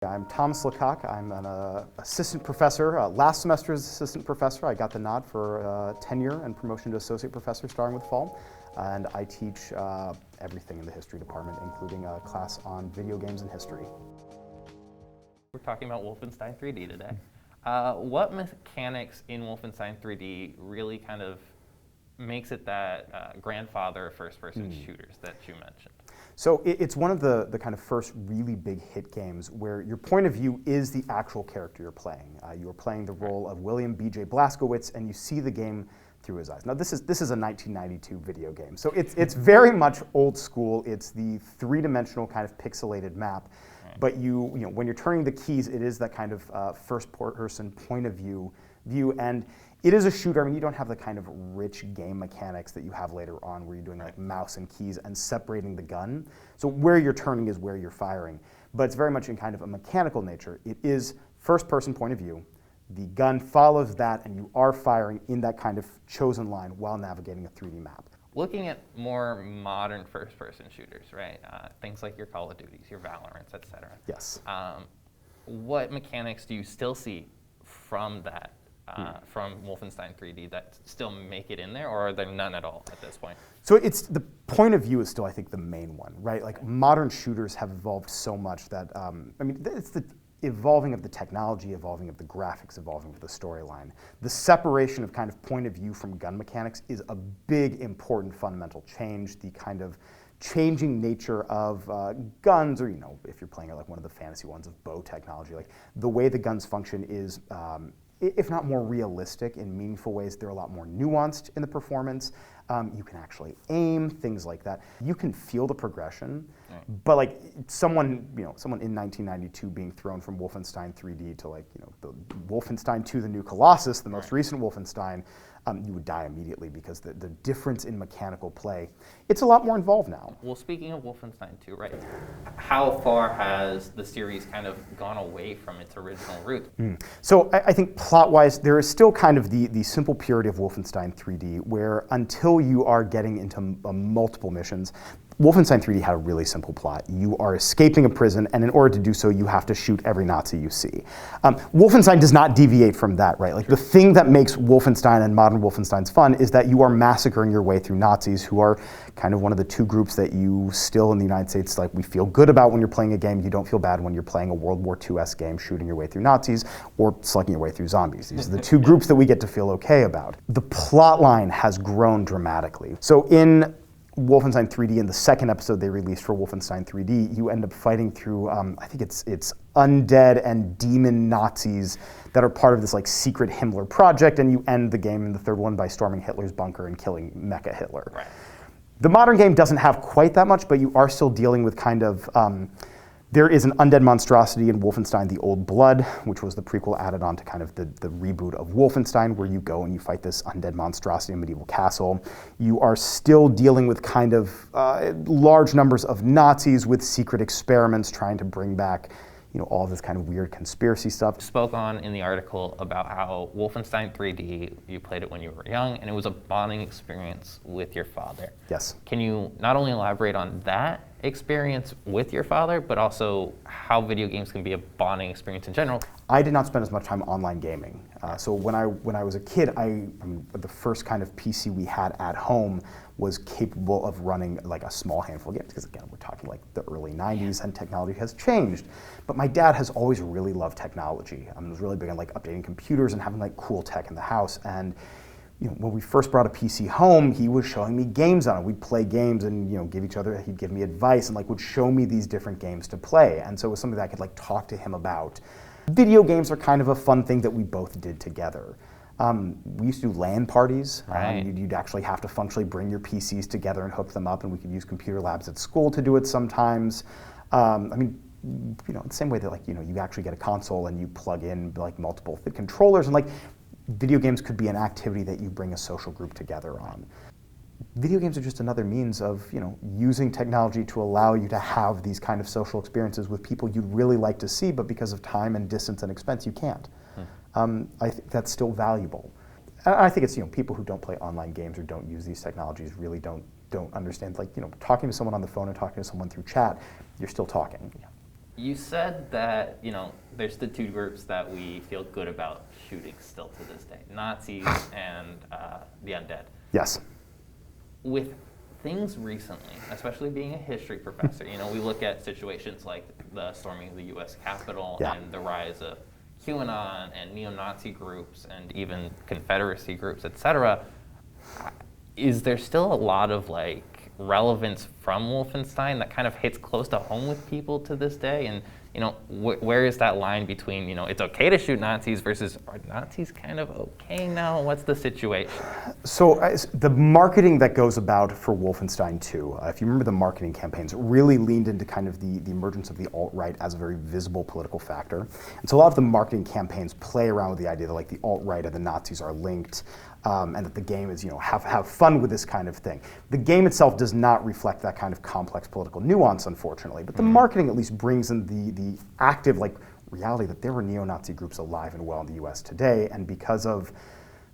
I'm Thomas Lecaque. I'm an assistant professor, last semester's assistant professor. I got the nod for tenure and promotion to associate professor starting with fall. And I teach everything in the history department, including a class on video games and history. We're talking about Wolfenstein 3D today. What mechanics in Wolfenstein 3D really kind of makes it that grandfather of first-person shooters that you mentioned? So it's one of the kind of first really big hit games where your point of view is the actual character you're playing. You are playing the role of William B.J. Blazkowicz, and you see the game through his eyes. Now this is a 1992 video game, so it's very much old school. It's the three-dimensional kind of pixelated map, but you know when you're turning the keys, it is that kind of first-person point of view, and it is a shooter. I mean, you don't have the kind of rich game mechanics that you have later on where you're doing like mouse and keys and separating the gun. So where you're turning is where you're firing. But it's very much in kind of a mechanical nature. It is first-person point of view. The gun follows that, and you are firing in that kind of chosen line while navigating a 3D map. Looking at more modern first-person shooters, right? Things like your Call of Duties, your Valorants, etc. Yes. What mechanics do you still see from that? From Wolfenstein 3D that still make it in there, or are there none at all at this point? So it's the point of view is still, I think, the main one, right? Like modern shooters have evolved so much that, I mean, it's the evolving of the technology, evolving of the graphics, evolving of the storyline. The separation of kind of point of view from gun mechanics is a big, important, fundamental change. The kind of changing nature of guns, or you know, if you're playing like one of the fantasy ones of bow technology, like the way the guns function is, if not more realistic in meaningful ways, they're a lot more nuanced in the performance. You can actually aim, things like that. You can feel the progression, but like someone in 1992 being thrown from Wolfenstein 3D to like, you know, the Wolfenstein 2, the New Colossus, the most recent Wolfenstein, you would die immediately because the difference in mechanical play, it's a lot more involved now. Well, speaking of Wolfenstein 2, right, how far has the series kind of gone away from its original roots? So I think plot-wise, there is still kind of the simple purity of Wolfenstein 3D, where until you are getting into multiple missions, Wolfenstein 3D had a really simple plot. You are escaping a prison, and in order to do so, you have to shoot every Nazi you see. Wolfenstein does not deviate from that, right? Like the thing that makes Wolfenstein and modern Wolfenstein's fun is that you are massacring your way through Nazis, who are kind of one of the two groups that you still in the United States, like we feel good about when you're playing a game. You don't feel bad when you're playing a World War II-esque game, shooting your way through Nazis or slugging your way through zombies. These are the two groups that we get to feel okay about. The plot line has grown dramatically. So in Wolfenstein 3D, in the second episode they released for Wolfenstein 3D, you end up fighting through, I think it's undead and demon Nazis that are part of this like secret Himmler project, and you end the game in the third one by storming Hitler's bunker and killing Mecha Hitler. Right. The modern game doesn't have quite that much, but you are still dealing with kind of, there is an undead monstrosity in Wolfenstein The Old Blood, which was the prequel added on to kind of the reboot of Wolfenstein, where you go and you fight this undead monstrosity in a medieval castle. You are still dealing with kind of large numbers of Nazis with secret experiments trying to bring back, you know, all this kind of weird conspiracy stuff. You spoke on in the article about how Wolfenstein 3D, you played it when you were young, and it was a bonding experience with your father. Yes. Can you not only elaborate on that experience with your father, but also how video games can be a bonding experience in general? I did not spend as much time online gaming. So when I was a kid, the first kind of PC we had at home was capable of running like a small handful of games, because again, we're talking like the early 90s and technology has changed. But my dad has always really loved technology. I was really big on like updating computers and having like cool tech in the house. And you know, when we first brought a PC home, he was showing me games on it. We'd play games and, you know, give each other, he'd give me advice and like would show me these different games to play. And so it was something that I could like talk to him about. Video games are kind of a fun thing that we both did together. We used to do LAN parties. Right. You'd actually have to functionally bring your PCs together and hook them up, and we could use computer labs at school to do it sometimes. I mean, you know, the same way that like, you know, you actually get a console and you plug in like multiple controllers, and like video games could be an activity that you bring a social group together on. Video games are just another means of, you know, using technology to allow you to have these kind of social experiences with people you'd really like to see, but because of time and distance and expense, you can't. I think that's still valuable. I think it's, you know, people who don't play online games or don't use these technologies really don't understand, like, you know, talking to someone on the phone and talking to someone through chat, you're still talking. You said that, there's the two groups that we feel good about shooting still to this day, Nazis and the undead. Yes. With things recently, especially being a history professor, we look at situations like the storming of the U.S. Capitol and the rise of QAnon and neo-Nazi groups and even Confederacy groups, etc. Is there still a lot of relevance from Wolfenstein that kind of hits close to home with people to this day? And where is that line between it's okay to shoot Nazis versus are Nazis kind of okay now? What's the situation? So the marketing that goes about for Wolfenstein 2, if you remember the marketing campaigns, really leaned into kind of the emergence of the alt-right as a very visible political factor. And so a lot of the marketing campaigns play around with the idea that the alt-right and the Nazis are linked. And that the game is, have fun with this kind of thing. The game itself does not reflect that kind of complex political nuance, unfortunately. But the marketing at least brings in the active reality that there are neo-Nazi groups alive and well in the U.S. today. And because of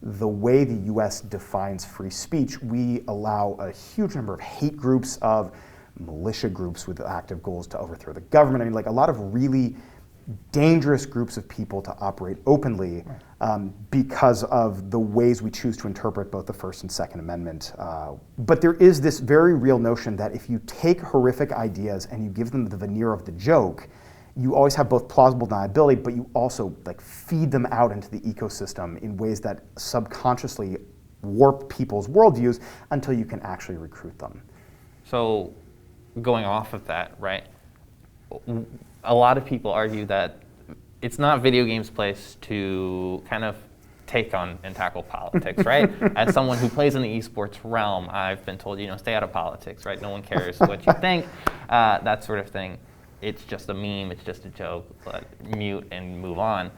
the way the U.S. defines free speech, we allow a huge number of hate groups, of militia groups with active goals to overthrow the government. I mean, a lot of really dangerous groups of people to operate openly because of the ways we choose to interpret both the First and Second Amendment. But there is this very real notion that if you take horrific ideas and you give them the veneer of the joke, you always have both plausible deniability, but you also feed them out into the ecosystem in ways that subconsciously warp people's worldviews until you can actually recruit them. So going off of that, right? A lot of people argue that it's not video games' place to kind of take on and tackle politics, right? As someone who plays in the esports realm, I've been told, stay out of politics, right? No one cares what you think, that sort of thing. It's just a meme, it's just a joke, but mute and move on.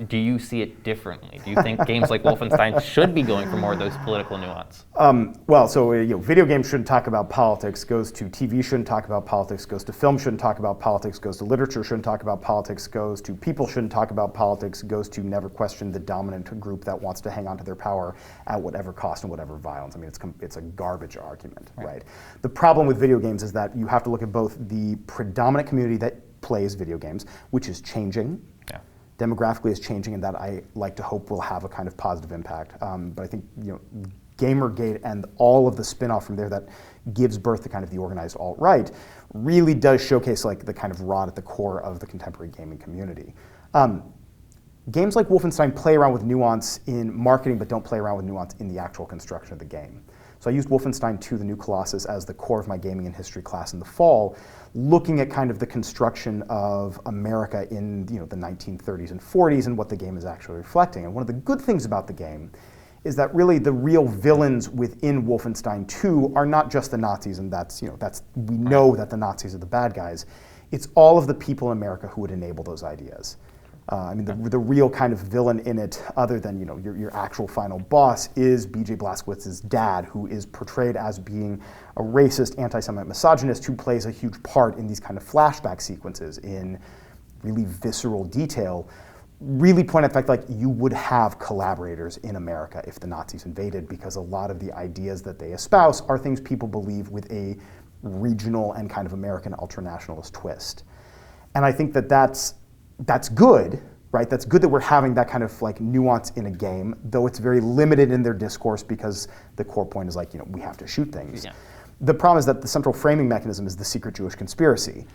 Do you see it differently? Do you think games like Wolfenstein should be going for more of those political nuance? Video games shouldn't talk about politics, goes to TV shouldn't talk about politics, goes to film shouldn't talk about politics, goes to literature shouldn't talk about politics, goes to people shouldn't talk about politics, goes to never question the dominant group that wants to hang on to their power at whatever cost and whatever violence. I mean, it's a garbage argument, right? The problem with video games is that you have to look at both the predominant community that plays video games, which is changing. Demographically is changing, and that I like to hope will have a kind of positive impact. But I think Gamergate and all of the spin-off from there that gives birth to kind of the organized alt-right really does showcase the kind of rot at the core of the contemporary gaming community. Games like Wolfenstein play around with nuance in marketing, but don't play around with nuance in the actual construction of the game. So I used Wolfenstein 2, The New Colossus, as the core of my gaming and history class in the fall, looking at kind of the construction of America in the 1930s and 40s and what the game is actually reflecting. And one of the good things about the game is that really the real villains within Wolfenstein 2 are not just the Nazis, and we know that the Nazis are the bad guys. It's all of the people in America who would enable those ideas. The real kind of villain in it, other than your actual final boss, is B.J. Blazkowicz's dad, who is portrayed as being a racist, anti-Semite misogynist who plays a huge part in these kind of flashback sequences in really visceral detail, really point at the fact you would have collaborators in America if the Nazis invaded, because a lot of the ideas that they espouse are things people believe with a regional and kind of American ultranationalist twist. And I think that's good, right? That's good that we're having that kind of nuance in a game, though it's very limited in their discourse because the core point is we have to shoot things. Yeah. The problem is that the central framing mechanism is the secret Jewish conspiracy.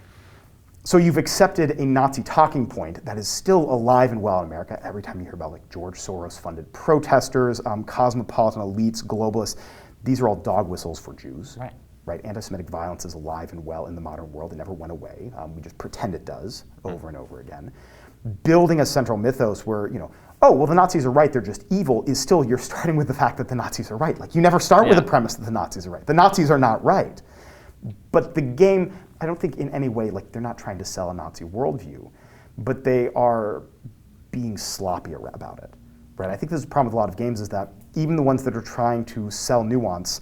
So you've accepted a Nazi talking point that is still alive and well in America. Every time you hear about George Soros-funded protesters, cosmopolitan elites, globalists, these are all dog whistles for Jews. Right? Anti-Semitic violence is alive and well in the modern world. It never went away. We just pretend it does over and over again. Building a central mythos where, the Nazis are right, they're just evil, is still, you're starting with the fact that the Nazis are right. You never start with the premise that the Nazis are right. The Nazis are not right. But the game, I don't think in any way, they're not trying to sell a Nazi worldview, but they are being sloppy about it, right? I think this is the problem with a lot of games, is that even the ones that are trying to sell nuance,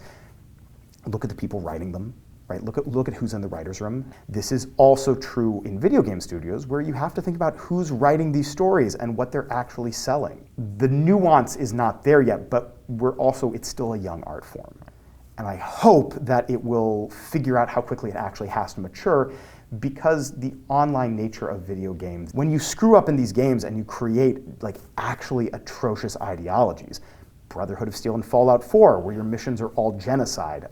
look at the people writing them, right? Look at who's in the writer's room. This is also true in video game studios, where you have to think about who's writing these stories and what they're actually selling. The nuance is not there yet, but it's still a young art form. And I hope that it will figure out how quickly it actually has to mature, because the online nature of video games, when you screw up in these games and you create like actually atrocious ideologies, Brotherhood of Steel and Fallout 4, where your missions are all genocide.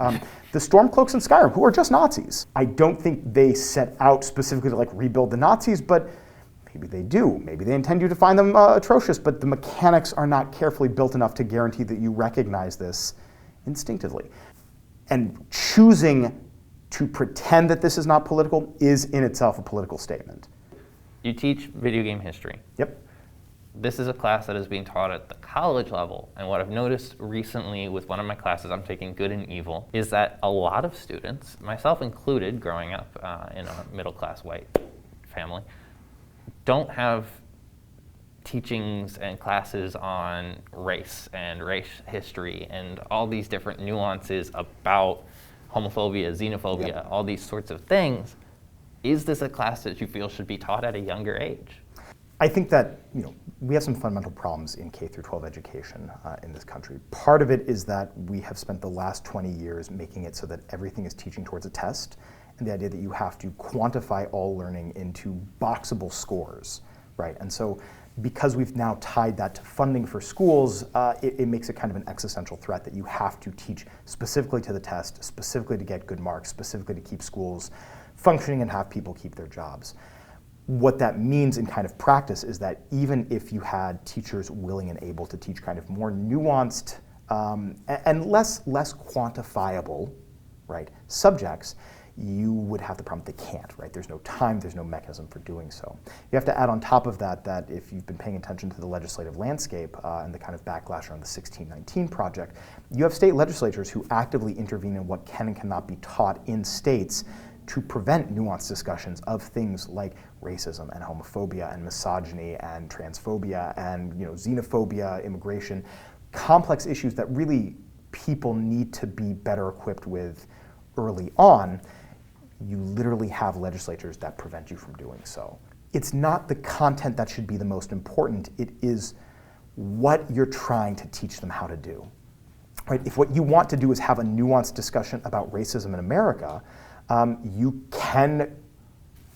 The Stormcloaks in Skyrim, who are just Nazis. I don't think they set out specifically to like rebuild the Nazis, but maybe they do. Maybe they intend you to find them atrocious, but the mechanics are not carefully built enough to guarantee that you recognize this instinctively. And choosing to pretend that this is not political is in itself a political statement. You teach video game history. Yep. This is a class that is being taught at the college level, and what I've noticed recently with one of my classes, I'm taking Good and Evil, is that a lot of students, myself included, growing up in a middle-class white family, don't have teachings and classes on race and race history and all these different nuances about homophobia, xenophobia, Yep. all these sorts of things. Is this a class that you feel should be taught at a younger age? I think that we have some fundamental problems in K through 12 education in this country. Part of it is that we have spent the last 20 years making it so that everything is teaching towards a test, and the idea that you have to quantify all learning into boxable scores, right? And so because we've now tied that to funding for schools, it makes it kind of an existential threat that you have to teach specifically to the test, specifically to get good marks, specifically to keep schools functioning and have people keep their jobs. What that means in kind of practice is that even if you had teachers willing and able to teach kind of more nuanced and less quantifiable, right, subjects, you would have the problem they can't, right? There's no time, there's no mechanism for doing so. You have to add on top of that that if you've been paying attention to the legislative landscape and the kind of backlash around the 1619 project, you have state legislatures who actively intervene in what can and cannot be taught in states to prevent nuanced discussions of things like racism and homophobia and misogyny and transphobia and xenophobia, immigration, complex issues that really people need to be better equipped with early on. You literally have legislatures that prevent you from doing so. It's not the content that should be the most important, it is what you're trying to teach them how to do. Right? If what you want to do is have a nuanced discussion about racism in America, you can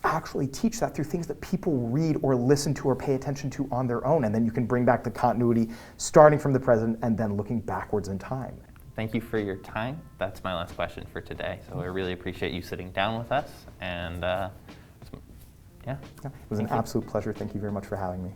actually teach that through things that people read or listen to or pay attention to on their own, and then you can bring back the continuity starting from the present and then looking backwards in time. Thank you for your time. That's my last question for today. So I really appreciate you sitting down with us, and yeah. It was an absolute pleasure. Thank you very much for having me.